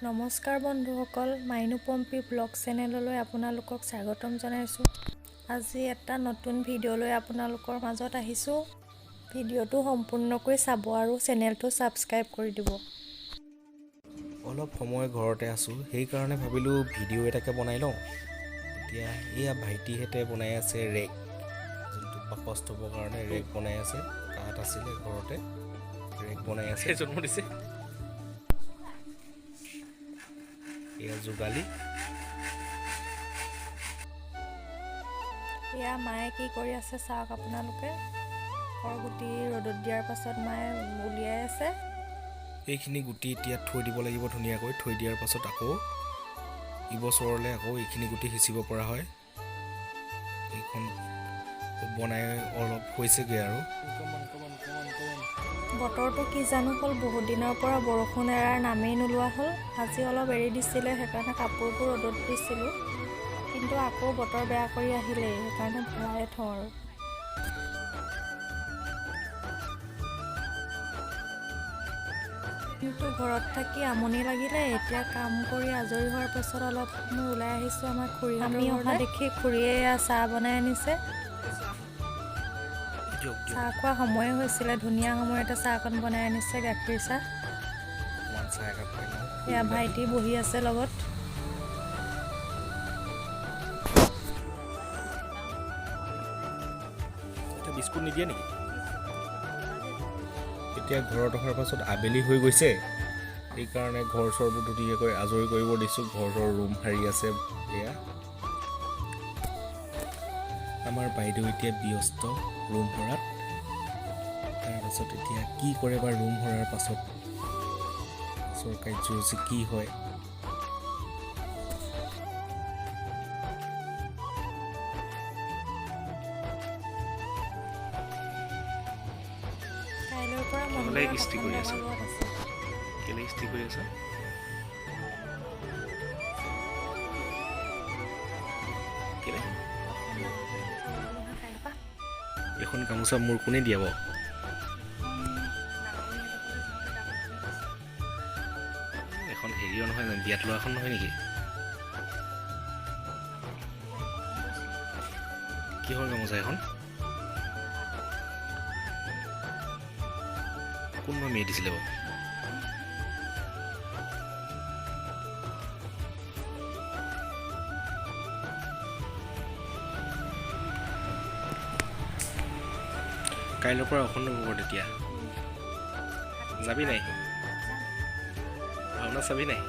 নমস্কাৰ বন্ধুসকল, মাইনুপম্পী ব্লগ চেনেললৈ আপোনালোকক স্বাগতম জনাইছোঁ। আজি এটা নতুন ভিডিঅ' লৈ আপোনালোকৰ মাজত আহিছোঁ। ভিডিঅ'টো সম্পূৰ্ণকৈ চাব আৰু চেনেলটো ছাবস্ক্ৰাইব কৰি দিব। অলপ সময় ঘৰতে আছোঁ, সেইকাৰণে ভাবিলোঁ ভিডিঅ' এটাকে বনাই লওঁ। এতিয়া এয়া ভাইটিহঁতে বনাই আছে ৰেক, যোনটো বাকচ থ'বৰ কাৰণে ৰেক বনাই আছে। কাঠ আছিলে ঘৰতে, ৰেক বনাই আছে। জন্ম দিছে এয়া যোগালী। এয়া মায়ে কি কৰি আছে চাওক আপোনালোকে। গুটি ৰ'দত দিয়াৰ পাছত মায়ে উলিয়াই আছে। এইখিনি গুটি এতিয়া থৈ দিব লাগিব ধুনীয়াকৈ। থৈ দিয়াৰ পাছত আকৌ ইবছৰলৈ আকৌ এইখিনি গুটি সিঁচিব পৰা হয়। এইখন বনাই অলপ হৈছেগৈ আৰু। বতৰটো কি জানো হ'ল, বহুত দিনৰ পৰা বৰষুণ এৰাৰ নামেই নোলোৱা হ'ল। আজি অলপ এৰি দিছিলে, সেইকাৰণে কাপোৰবোৰ ৰ'দত দিছিলোঁ, কিন্তু আকৌ বতৰ বেয়া কৰি আহিলেই, সেইকাৰণে ভৰাই থওঁ আৰু। কিন্তু ঘৰত থাকি আমনি লাগিলে। এতিয়া কাম কৰি আজৰি হোৱাৰ পাছত অলপ মই ওলাই আহিছোঁ আমাৰ খুৰীহঁতৰ। আমি অহা দেখি খুৰীয়ে চাহ বনাই আনিছে। চাহ খোৱা সময়ে হৈছিলে, ধুনীয়া সময়তে চাহকণ বনাই আনিছে, গাখীৰ চাহ। এয়া ভাইটি বহি আছে লগত। বিস্কুট নিদিয়ে নেকি? এতিয়া ঘৰত অহাৰ পাছত আবেলি হৈ গৈছে, সেইকাৰণে ঘৰ চৰবোৰ ধুনীয়াকৈ আজৰি কৰিব দিছোঁ। ঘৰ ৰুম সাৰি আছে। এয়া আমাৰ বাইদেউ এতিয়া ব্যস্ত ৰুম সৰাত। তাৰপাছত এতিয়া কি কৰে বা ৰুম সৰাৰ পাছত পাছৰ কাৰ্যসূচী কি হয়। কাইলৈৰ পৰা মন্দিৰত অখণ্ড ভাগৱত আছে। কেলে ইস্ত্ৰি কৰি আছা? এখন গামোচা মোৰ কোনে দিয়াব? এখন হেৰিও নহয় জানো, বিয়াত লোৱা এখন নহয় নেকি? কিহৰ গামোচা এখন? কোনোবা মেয়ে দিছিলে বাৰু? কাইলৈৰ পৰা অখণ্ড ভাগৱত। তেতিয়া যাবি নাই? ভাওনা চাবি নাই?